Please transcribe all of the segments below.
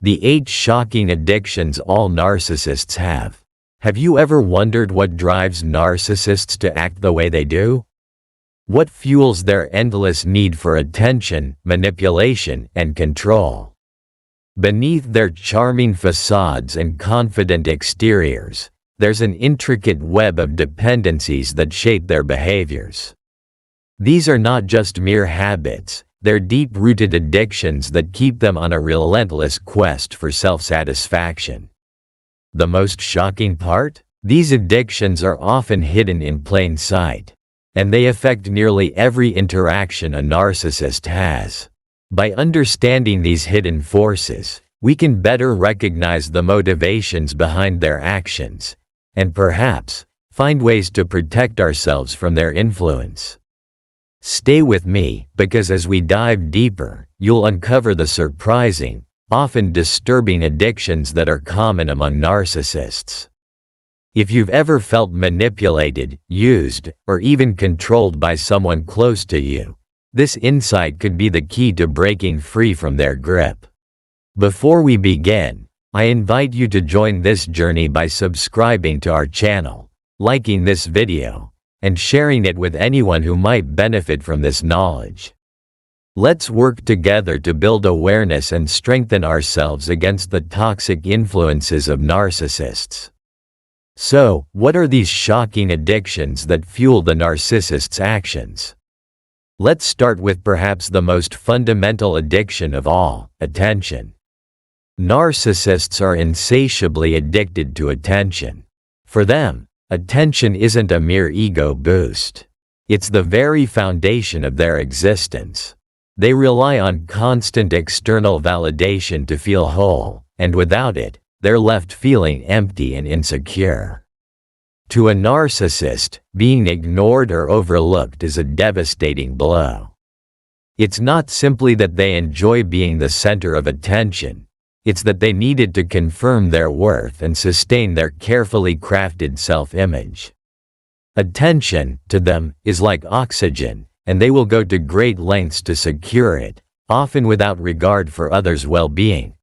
The 8 shocking addictions all narcissists have. Have you ever wondered what drives narcissists to act the way they do? What fuels their endless need for attention, manipulation, and control? Beneath their charming facades and confident exteriors, there's an intricate web of dependencies that shape their behaviors. These are not just mere habits, they're deep-rooted addictions that keep them on a relentless quest for self-satisfaction. The most shocking part? These addictions are often hidden in plain sight, and they affect nearly every interaction a narcissist has. By understanding these hidden forces, we can better recognize the motivations behind their actions, and perhaps find ways to protect ourselves from their influence. Stay with me, because as we dive deeper, you'll uncover the surprising, often disturbing addictions that are common among narcissists. If you've ever felt manipulated, used, or even controlled by someone close to you, this insight could be the key to breaking free from their grip. Before we begin, I invite you to join this journey by subscribing to our channel, liking this video, and sharing it with anyone who might benefit from this knowledge. Let's work together to build awareness and strengthen ourselves against the toxic influences of narcissists. So, what are these shocking addictions that fuel the narcissist's actions? Let's start with perhaps the most fundamental addiction of all, attention. Narcissists are insatiably addicted to attention. For them, attention isn't a mere ego boost. It's the very foundation of their existence. They rely on constant external validation to feel whole, and without it, they're left feeling empty and insecure. To a narcissist, being ignored or overlooked is a devastating blow. It's not simply that they enjoy being the center of attention. It's that they needed to confirm their worth and sustain their carefully crafted self-image. Attention, to them, is like oxygen, and they will go to great lengths to secure it, often without regard for others' well-being.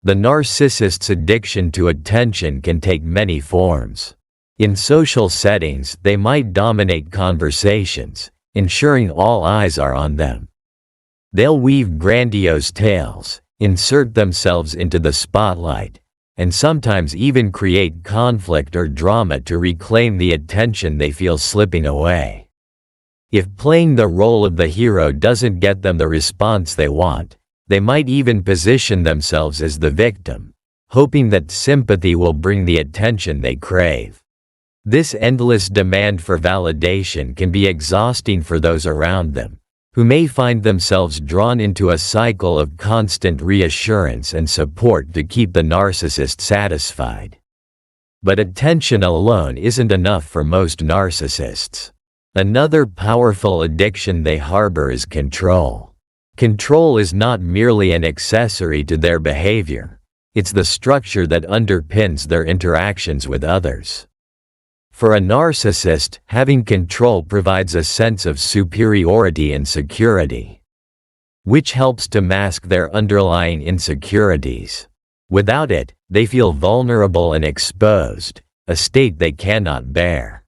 The narcissist's addiction to attention can take many forms. In social settings, they might dominate conversations, ensuring all eyes are on them. They'll weave grandiose tales, insert themselves into the spotlight, and sometimes even create conflict or drama to reclaim the attention they feel slipping away. If playing the role of the hero doesn't get them the response they want, they might even position themselves as the victim, hoping that sympathy will bring the attention they crave. This endless demand for validation can be exhausting for those around them, who may find themselves drawn into a cycle of constant reassurance and support to keep the narcissist satisfied. But attention alone isn't enough for most narcissists. Another powerful addiction they harbor is control. Control is not merely an accessory to their behavior. It's the structure that underpins their interactions with others. For a narcissist, having control provides a sense of superiority and security, which helps to mask their underlying insecurities. Without it, they feel vulnerable and exposed, a state they cannot bear.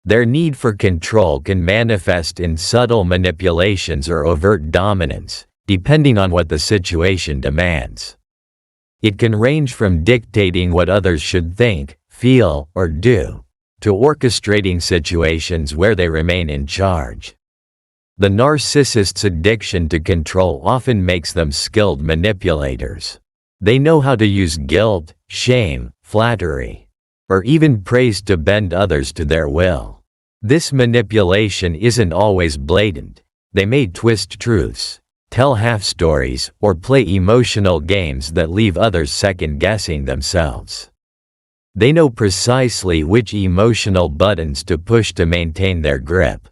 Their need for control can manifest in subtle manipulations or overt dominance, depending on what the situation demands. It can range from dictating what others should think, feel, or do, to orchestrating situations where they remain in charge. The narcissist's addiction to control often makes them skilled manipulators. They know how to use guilt, shame, flattery, or even praise to bend others to their will. This manipulation isn't always blatant. They may twist truths, tell half-stories, or play emotional games that leave others second-guessing themselves. They know precisely which emotional buttons to push to maintain their grip.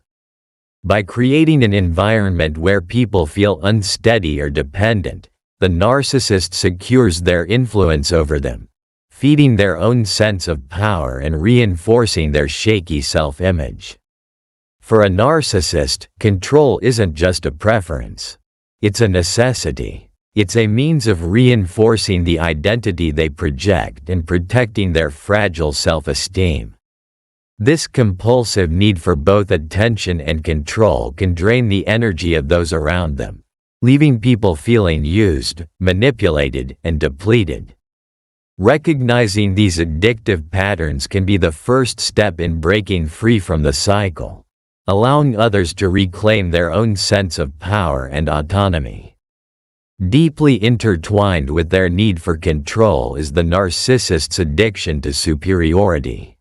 By creating an environment where people feel unsteady or dependent, the narcissist secures their influence over them, feeding their own sense of power and reinforcing their shaky self-image. For a narcissist, control isn't just a preference. It's a necessity. It's a means of reinforcing the identity they project and protecting their fragile self-esteem. This compulsive need for both attention and control can drain the energy of those around them, leaving people feeling used, manipulated, and depleted. Recognizing these addictive patterns can be the first step in breaking free from the cycle, allowing others to reclaim their own sense of power and autonomy. Deeply intertwined with their need for control is the narcissist's addiction to superiority.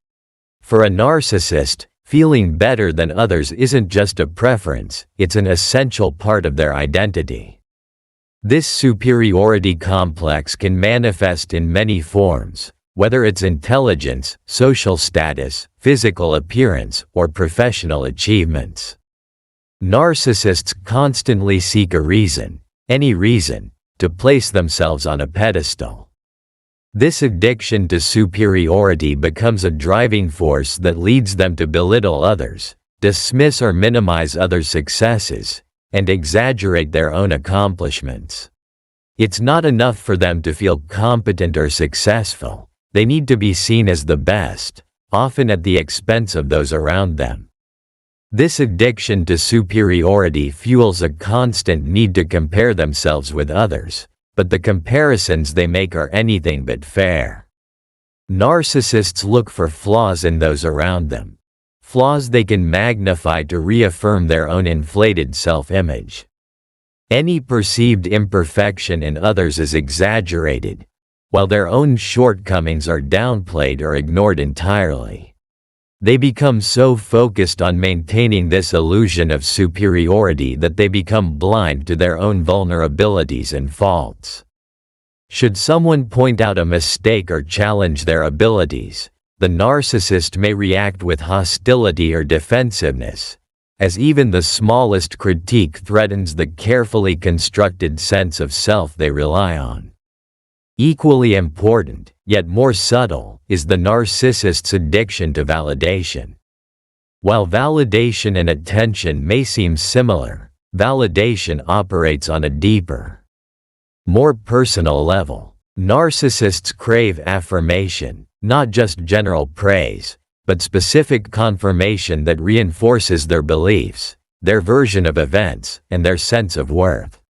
For a narcissist, feeling better than others isn't just a preference, it's an essential part of their identity. This superiority complex can manifest in many forms, whether it's intelligence, social status, physical appearance, or professional achievements. Narcissists constantly seek a reason, any reason, to place themselves on a pedestal. This addiction to superiority becomes a driving force that leads them to belittle others, dismiss or minimize others' successes, and exaggerate their own accomplishments. It's not enough for them to feel competent or successful. They need to be seen as the best, often at the expense of those around them. This addiction to superiority fuels a constant need to compare themselves with others, but the comparisons they make are anything but fair. Narcissists look for flaws in those around them, flaws they can magnify to reaffirm their own inflated self-image. Any perceived imperfection in others is exaggerated, while their own shortcomings are downplayed or ignored entirely. They become so focused on maintaining this illusion of superiority that they become blind to their own vulnerabilities and faults. Should someone point out a mistake or challenge their abilities, the narcissist may react with hostility or defensiveness, as even the smallest critique threatens the carefully constructed sense of self they rely on. Equally important, yet more subtle, is the narcissist's addiction to validation. While validation and attention may seem similar, validation operates on a deeper, more personal level. Narcissists crave affirmation, not just general praise, but specific confirmation that reinforces their beliefs, their version of events, and their sense of worth.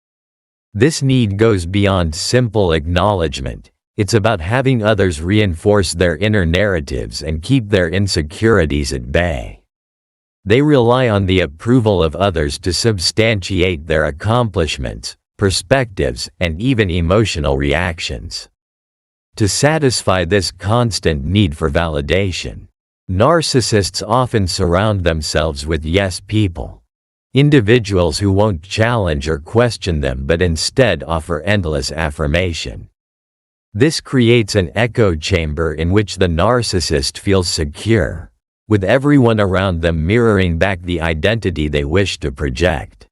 This need goes beyond simple acknowledgement. It's about having others reinforce their inner narratives and keep their insecurities at bay. They rely on the approval of others to substantiate their accomplishments, perspectives, and even emotional reactions. To satisfy this constant need for validation, narcissists often surround themselves with yes people. Individuals who won't challenge or question them but instead offer endless affirmation. This creates an echo chamber in which the narcissist feels secure, with everyone around them mirroring back the identity they wish to project.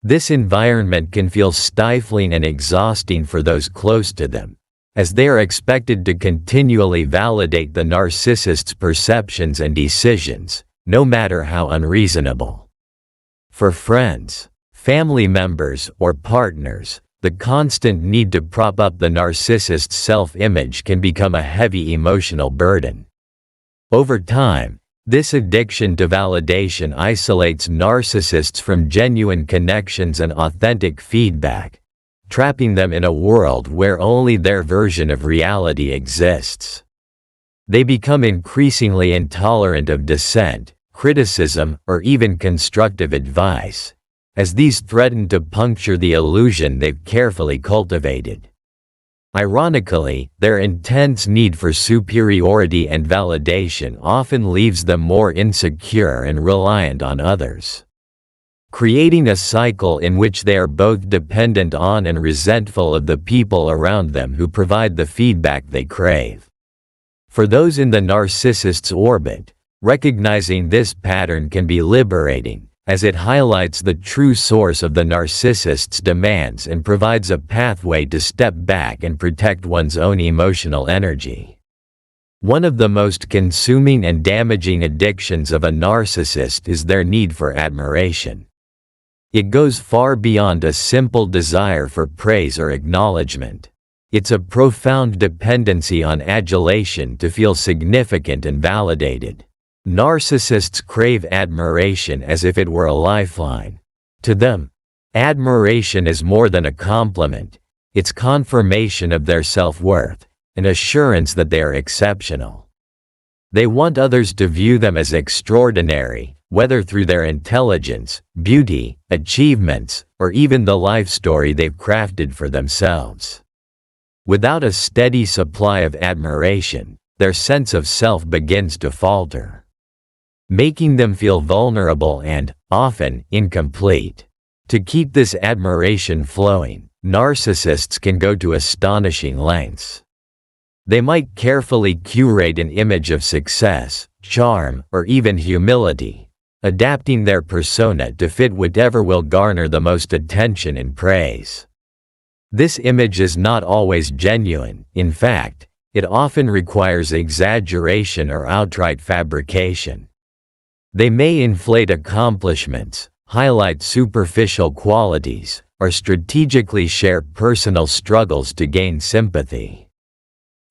This environment can feel stifling and exhausting for those close to them, as they are expected to continually validate the narcissist's perceptions and decisions, no matter how unreasonable. For friends, family members, or partners, the constant need to prop up the narcissist's self-image can become a heavy emotional burden. Over time, this addiction to validation isolates narcissists from genuine connections and authentic feedback, trapping them in a world where only their version of reality exists. They become increasingly intolerant of dissent, criticism, or even constructive advice, as these threaten to puncture the illusion they've carefully cultivated. Ironically, their intense need for superiority and validation often leaves them more insecure and reliant on others, creating a cycle in which they are both dependent on and resentful of the people around them who provide the feedback they crave. For those in the narcissist's orbit, recognizing this pattern can be liberating, as it highlights the true source of the narcissist's demands and provides a pathway to step back and protect one's own emotional energy. One of the most consuming and damaging addictions of a narcissist is their need for admiration. It goes far beyond a simple desire for praise or acknowledgement. It's a profound dependency on adulation to feel significant and validated. Narcissists crave admiration as if it were a lifeline. To them, admiration is more than a compliment. It's confirmation of their self-worth, an assurance that they are exceptional. They want others to view them as extraordinary, whether through their intelligence, beauty, achievements, or even the life story they've crafted for themselves. Without a steady supply of admiration, their sense of self begins to falter, making them feel vulnerable and, often, incomplete. To keep this admiration flowing, narcissists can go to astonishing lengths. They might carefully curate an image of success, charm, or even humility, adapting their persona to fit whatever will garner the most attention and praise. This image is not always genuine. In fact, it often requires exaggeration or outright fabrication. They may inflate accomplishments, highlight superficial qualities, or strategically share personal struggles to gain sympathy,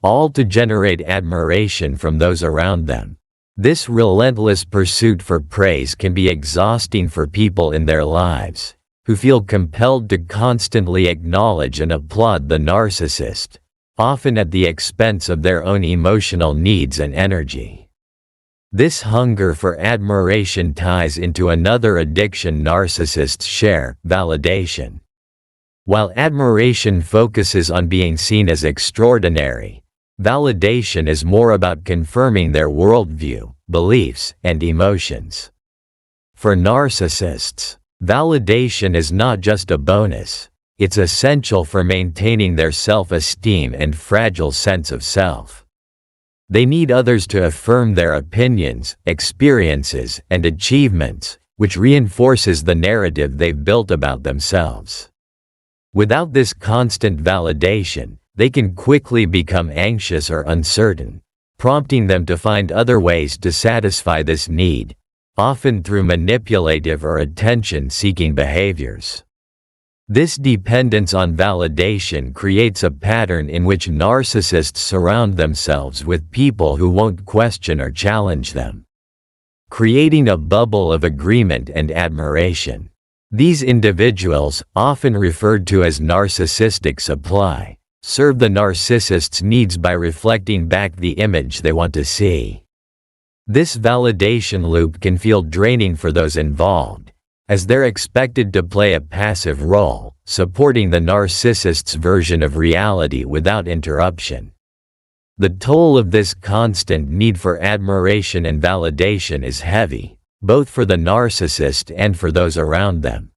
all to generate admiration from those around them. This relentless pursuit for praise can be exhausting for people in their lives, who feel compelled to constantly acknowledge and applaud the narcissist, often at the expense of their own emotional needs and energy. This hunger for admiration ties into another addiction narcissists share: validation. While admiration focuses on being seen as extraordinary, validation is more about confirming their worldview, beliefs, and emotions. For narcissists, validation is not just a bonus, it's essential for maintaining their self-esteem and fragile sense of self. They need others to affirm their opinions, experiences, and achievements, which reinforces the narrative they've built about themselves. Without this constant validation, they can quickly become anxious or uncertain, prompting them to find other ways to satisfy this need, often through manipulative or attention-seeking behaviors. This dependence on validation creates a pattern in which narcissists surround themselves with people who won't question or challenge them, creating a bubble of agreement and admiration. These individuals, often referred to as narcissistic supply, serve the narcissist's needs by reflecting back the image they want to see. This validation loop can feel draining for those involved, as they're expected to play a passive role, supporting the narcissist's version of reality without interruption. The toll of this constant need for admiration and validation is heavy, both for the narcissist and for those around them.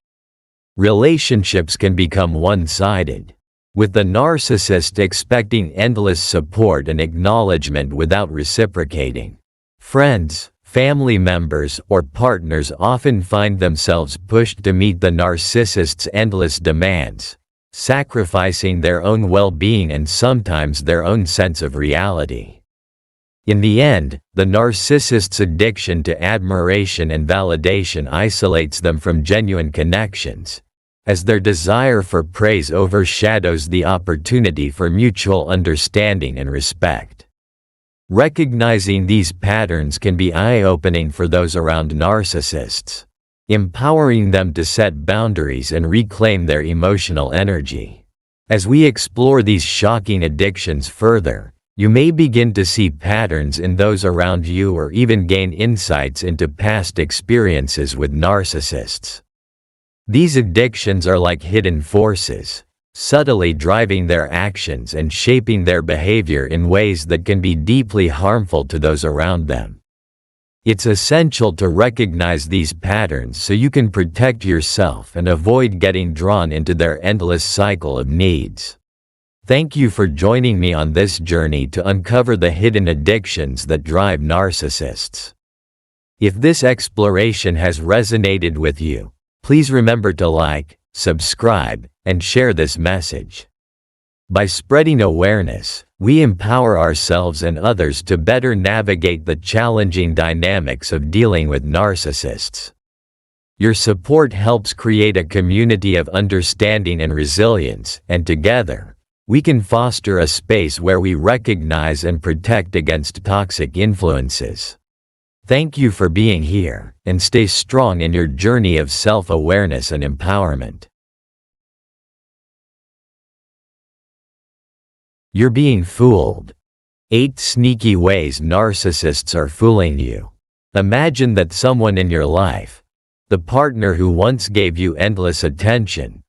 Relationships can become one-sided, with the narcissist expecting endless support and acknowledgement without reciprocating. Friends, family members, or partners often find themselves pushed to meet the narcissist's endless demands, sacrificing their own well-being and sometimes their own sense of reality. In the end, the narcissist's addiction to admiration and validation isolates them from genuine connections, as their desire for praise overshadows the opportunity for mutual understanding and respect. Recognizing these patterns can be eye-opening for those around narcissists, empowering them to set boundaries and reclaim their emotional energy. As we explore these shocking addictions further, you may begin to see patterns in those around you or even gain insights into past experiences with narcissists. These addictions are like hidden forces, subtly driving their actions and shaping their behavior in ways that can be deeply harmful to those around them. It's essential to recognize these patterns so you can protect yourself and avoid getting drawn into their endless cycle of needs. Thank you for joining me on this journey to uncover the hidden addictions that drive narcissists. If this exploration has resonated with you, please remember to like, subscribe, and share this message. By spreading awareness, we empower ourselves and others to better navigate the challenging dynamics of dealing with narcissists. Your support helps create a community of understanding and resilience, and together, we can foster a space where we recognize and protect against toxic influences. Thank you for being here, and stay strong in your journey of self-awareness and empowerment. You're being fooled. 8 sneaky ways narcissists are fooling you. Imagine that someone in your life, the partner who once gave you endless attention,